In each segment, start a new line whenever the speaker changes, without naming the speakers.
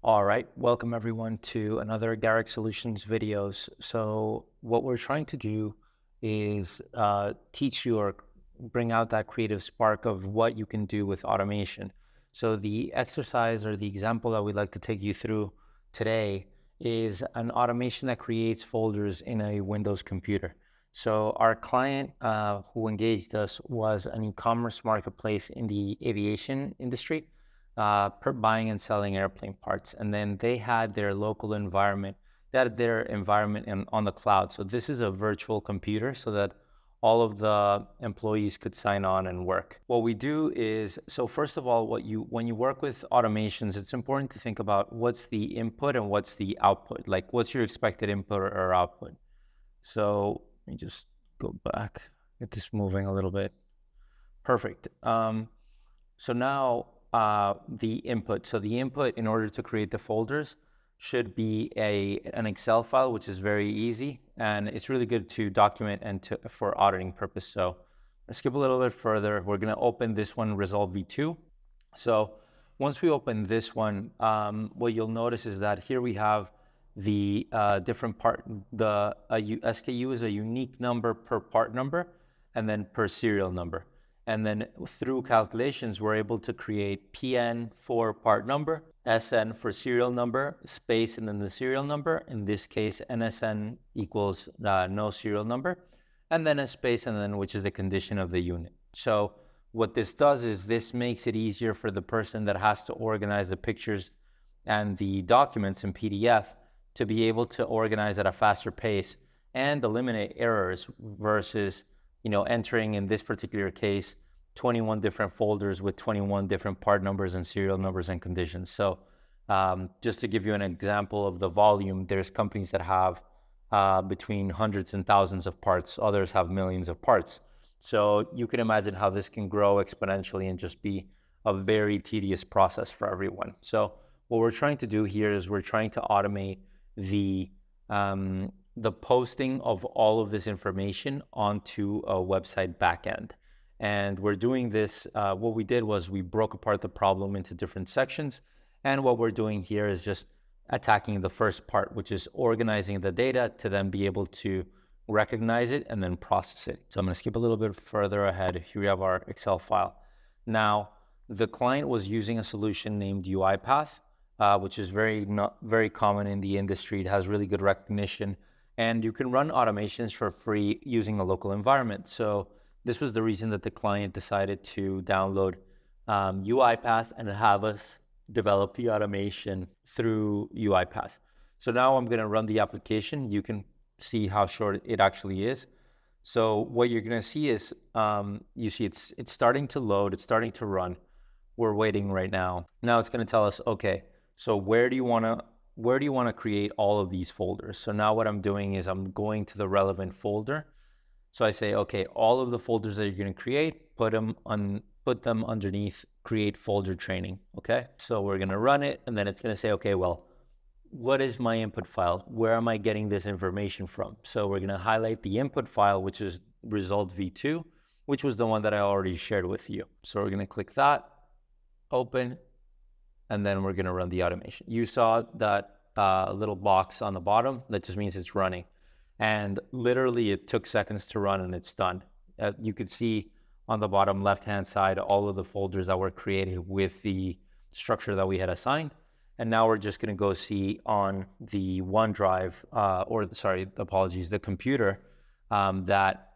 All right, welcome everyone to another Garrick Solutions videos. So what we're trying to do is teach you or bring out that creative spark of what you can do with automation. So the exercise or the example that we'd like to take you through today is an automation that creates folders in a Windows computer. So our client who engaged us was an e-commerce marketplace in the aviation industry, buying and selling airplane parts. And then they had their local environment, on the cloud. So this is a virtual computer so that all of the employees could sign on and work. What we do is, so first of all, when you work with automations, it's important to think about what's the input and what's the output. Like, what's your expected input or output? So let me just go back, get this moving a little bit. Perfect. So now the input. So the input, in order to create the folders, should be an Excel file, which is very easy, and it's really good to document and for auditing purpose. So let's skip a little bit further. We're going to open this one, Resolve V2. So once we open this one, what you'll notice is that here we have the different part. The SKU is a unique number per part number, and then per serial number. And then through calculations, we're able to create PN for part number, SN for serial number, space, and then the serial number. In this case, NSN equals no serial number, and then a space, and then which is the condition of the unit. So what this does is this makes it easier for the person that has to organize the pictures and the documents in PDF to be able to organize at a faster pace and eliminate errors versus entering, in this particular case, 21 different folders with 21 different part numbers and serial numbers and conditions. So just to give you an example of the volume, there's companies that have between hundreds and thousands of parts. Others have millions of parts. So you can imagine how this can grow exponentially and just be a very tedious process for everyone. So what we're trying to do here is we're trying to automate the posting of all of this information onto a website backend. And we're doing this, what we did was we broke apart the problem into different sections. And what we're doing here is just attacking the first part, which is organizing the data to then be able to recognize it and then process it. So I'm going to skip a little bit further ahead. Here we have our Excel file. Now, the client was using a solution named UiPath, which is very common in the industry. It has really good recognition. And you can run automations for free using a local environment. So this was the reason that the client decided to download UiPath and have us develop the automation through UiPath. So now I'm going to run the application. You can see how short it actually is. So what you're going to see is, you see it's starting to load. It's starting to run. We're waiting right now. Now it's going to tell us, okay, so where do you want to create all of these folders? So now what I'm doing is I'm going to the relevant folder. So I say, okay, all of the folders that you're going to create, put them underneath create folder training. Okay. So we're going to run it, and then it's going to say, okay, well, what is my input file? Where am I getting this information from? So we're going to highlight the input file, which is result V2, which was the one that I already shared with you. So we're going to click that, open, and then we're going to run the automation. You saw that little box on the bottom. That just means it's running. And literally it took seconds to run and it's done. You could see on the bottom left-hand side all of the folders that were created with the structure that we had assigned. And now we're just going to go see on the OneDrive, the computer, that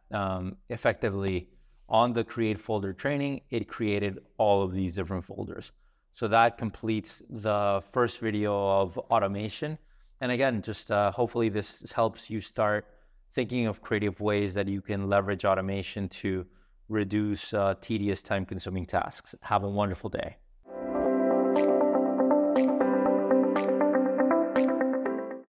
effectively on the create folder training, it created all of these different folders. So that completes the first video of automation. And again, just hopefully this helps you start thinking of creative ways that you can leverage automation to reduce tedious time-consuming tasks. Have a wonderful day.